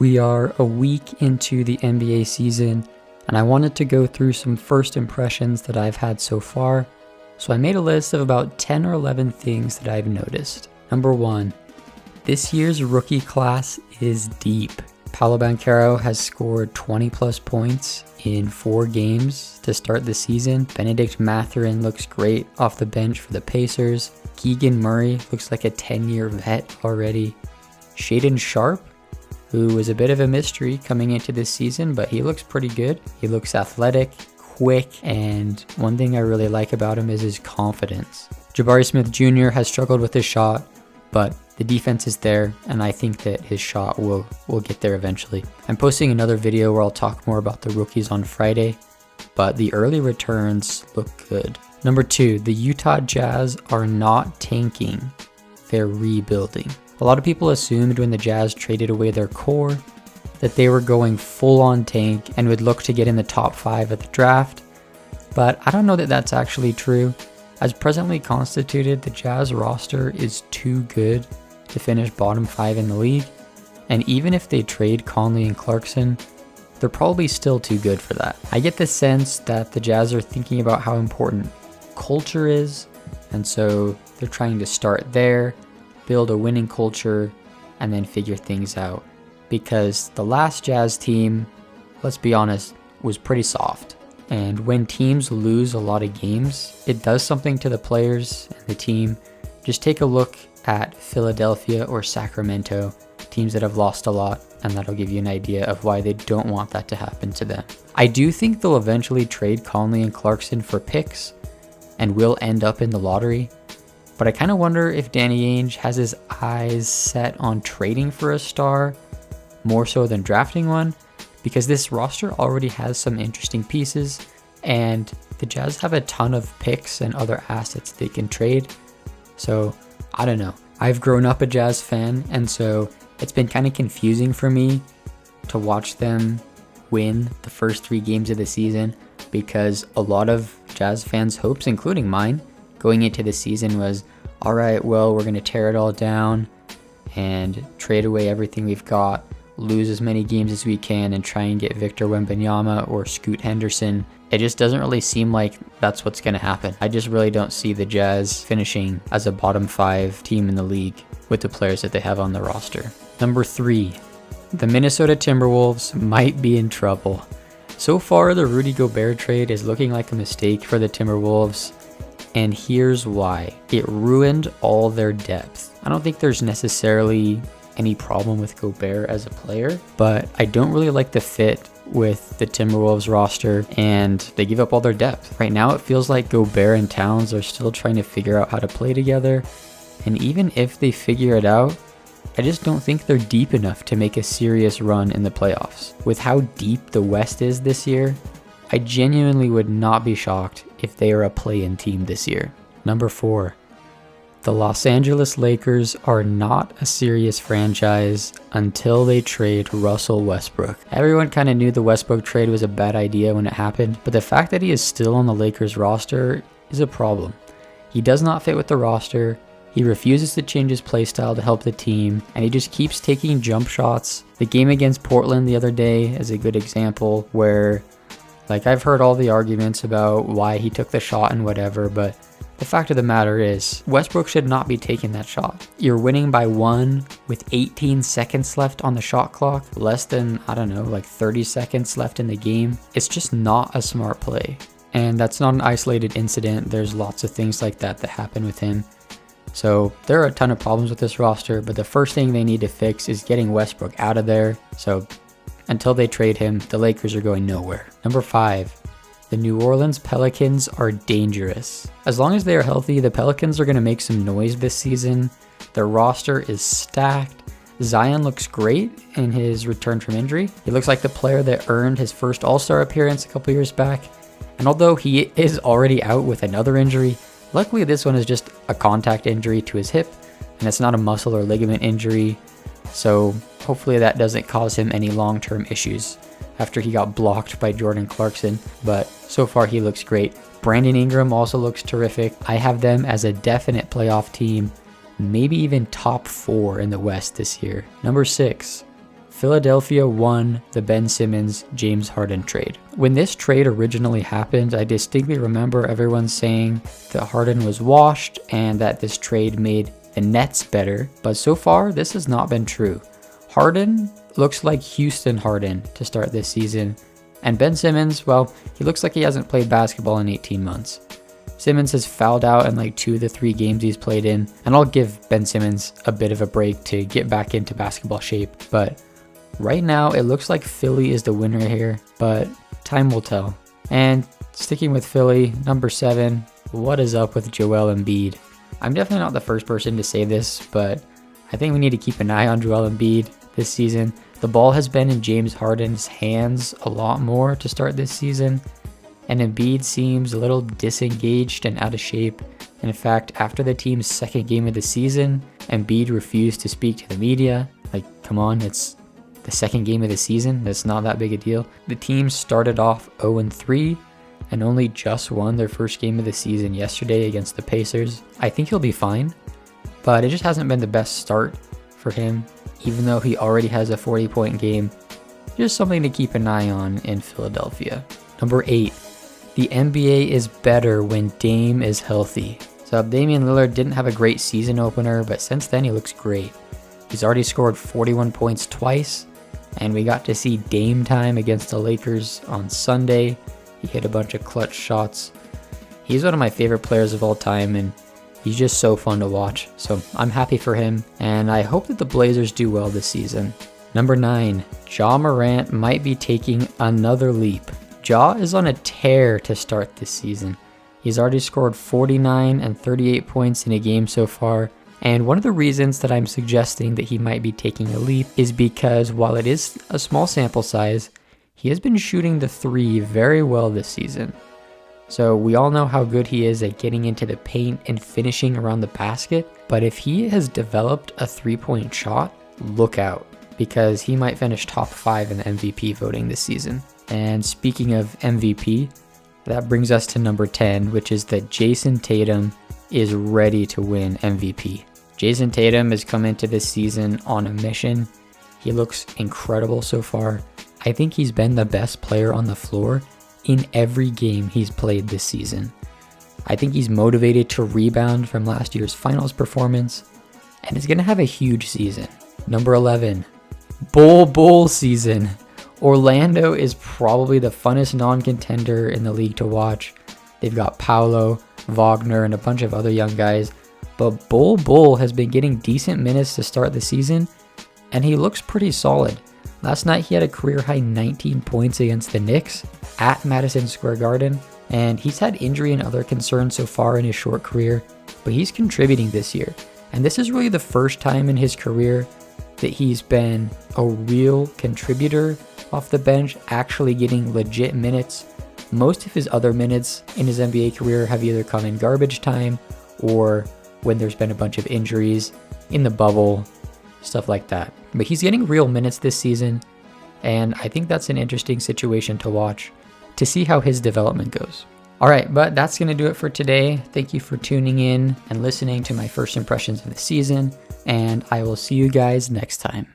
We are a week into the NBA season, and I wanted to go through some first impressions that I've had so far, so I made a list of about 10 or 11 things that I've noticed. Number 1, this year's rookie class is deep. Paolo Banchero has scored 20 plus points in 4 games to start the season. Benedict Mathurin looks great off the bench for the Pacers. Keegan Murray looks like a 10-year vet already. Shaedon Sharpe, who was a bit of a mystery coming into this season, but he looks pretty good. He looks athletic, quick, and one thing I really like about him is his confidence. Jabari Smith Jr. has struggled with his shot, but the defense is there, and I think that his shot will get there eventually. I'm posting another video where I'll talk more about the rookies on Friday, but the early returns look good. Number 2, the Utah Jazz are not tanking, they're rebuilding. A lot of people assumed when the Jazz traded away their core that they were going full on tank and would look to get in the top 5 at the draft, but I don't know that that's actually true. As presently constituted, the Jazz roster is too good to finish bottom 5 in the league, and even if they trade Conley and Clarkson, they're probably still too good for that. I get the sense that the Jazz are thinking about how important culture is, and so they're trying to start there, build a winning culture, and then figure things out. Because the last Jazz team, let's be honest, was pretty soft. And when teams lose a lot of games, it does something to the players and the team. Just take a look at Philadelphia or Sacramento, teams that have lost a lot, and that'll give you an idea of why they don't want that to happen to them. I do think they'll eventually trade Conley and Clarkson for picks and will end up in the lottery, but I kind of wonder if Danny Ainge has his eyes set on trading for a star more so than drafting one, because this roster already has some interesting pieces, and the Jazz have a ton of picks and other assets they can trade. So I don't know. I've grown up a Jazz fan, and so it's been kind of confusing for me to watch them win the first 3 games of the season, because a lot of Jazz fans' hopes, including mine, going into the season was, all right, well, we're going to tear it all down and trade away everything we've got, lose as many games as we can, and try and get Victor Wembanyama or Scoot Henderson. It just doesn't really seem like that's what's going to happen. I just really don't see the Jazz finishing as a bottom 5 team in the league with the players that they have on the roster. Number 3, the Minnesota Timberwolves might be in trouble. So far, the Rudy Gobert trade is looking like a mistake for the Timberwolves, and here's why. It ruined all their depth. I don't think there's necessarily any problem with Gobert as a player, but I don't really like the fit with the Timberwolves roster, and they give up all their depth. Right now it feels like Gobert and Towns are still trying to figure out how to play together, and even if they figure it out, I just don't think they're deep enough to make a serious run in the playoffs. With how deep the West is this year, I genuinely would not be shocked if they are a play-in team this year. Number 4, the Los Angeles Lakers are not a serious franchise until they trade Russell Westbrook. Everyone kind of knew the Westbrook trade was a bad idea when it happened, but the fact that he is still on the Lakers roster is a problem. He does not fit with the roster, he refuses to change his play style to help the team, and he just keeps taking jump shots. The game against Portland the other day is a good example where, like, I've heard all the arguments about why he took the shot and whatever, but the fact of the matter is, Westbrook should not be taking that shot. You're winning by 1 with 18 seconds left on the shot clock, less than, 30 seconds left in the game. It's just not a smart play. And that's not an isolated incident. There's lots of things like that happen with him. So there are a ton of problems with this roster, but the first thing they need to fix is getting Westbrook out of there. So until they trade him, the Lakers are going nowhere. Number 5. The New Orleans Pelicans are dangerous. As long as they are healthy, the Pelicans are going to make some noise this season. Their roster is stacked. Zion looks great in his return from injury. He looks like the player that earned his first All-Star appearance a couple years back. And although he is already out with another injury, luckily this one is just a contact injury to his hip, and it's not a muscle or ligament injury. So hopefully that doesn't cause him any long-term issues after he got blocked by Jordan Clarkson, but so far he looks great. Brandon Ingram also looks terrific. I have them as a definite playoff team, maybe even top 4 in the West this year. Number 6, Philadelphia won the Ben Simmons James Harden trade. When this trade originally happened, I distinctly remember everyone saying that Harden was washed and that this trade made the Nets better, but so far this has not been true. Harden looks like Houston Harden to start this season, and Ben Simmons, well, he looks like he hasn't played basketball in 18 months. Simmons has fouled out in like 2 of the 3 games he's played in, and I'll give Ben Simmons a bit of a break to get back into basketball shape, but right now it looks like Philly is the winner here, but time will tell. And sticking with Philly, number 7, what is up with Joel Embiid? I'm definitely not the first person to say this, but I think we need to keep an eye on Joel Embiid this season. The ball has been in James Harden's hands a lot more to start this season, and Embiid seems a little disengaged and out of shape. And in fact, after the team's second game of the season, Embiid refused to speak to the media. Like, come on, it's the second game of the season. That's not that big a deal. The team started off 0-3 and only just won their first game of the season yesterday against the Pacers. I think he'll be fine, but it just hasn't been the best start for him, even though he already has a 40-point game. Just something to keep an eye on in Philadelphia. Number 8, the NBA is better when Dame is healthy. So Damian Lillard didn't have a great season opener, but since then he looks great. He's already scored 41 points twice, and we got to see Dame time against the Lakers on Sunday. He hit a bunch of clutch shots. He's one of my favorite players of all time, and he's just so fun to watch. So I'm happy for him, and I hope that the Blazers do well this season. Number 9, Ja Morant might be taking another leap. Ja is on a tear to start this season. He's already scored 49 and 38 points in a game so far. And one of the reasons that I'm suggesting that he might be taking a leap is because while it is a small sample size, he has been shooting the 3 very well this season. So we all know how good he is at getting into the paint and finishing around the basket. But if he has developed a 3-point shot, look out, because he might finish top 5 in the MVP voting this season. And speaking of MVP, that brings us to number 10, which is that Jayson Tatum is ready to win MVP. Jayson Tatum has come into this season on a mission. He looks incredible so far. I think he's been the best player on the floor in every game he's played this season. I think he's motivated to rebound from last year's finals performance and is going to have a huge season. Number 11, Bull season. Orlando is probably the funnest non-contender in the league to watch. They've got Paolo, Wagner, and a bunch of other young guys, but Bull has been getting decent minutes to start the season, and he looks pretty solid. Last night he had a career-high 19 points against the Knicks at Madison Square Garden, and he's had injury and other concerns so far in his short career, but he's contributing this year. And this is really the first time in his career that he's been a real contributor off the bench, actually getting legit minutes. Most of his other minutes in his NBA career have either come in garbage time or when there's been a bunch of injuries in the bubble, stuff like that. But he's getting real minutes this season, and I think that's an interesting situation to watch to see how his development goes. All right, but that's going to do it for today. Thank you for tuning in and listening to my first impressions of the season, and I will see you guys next time.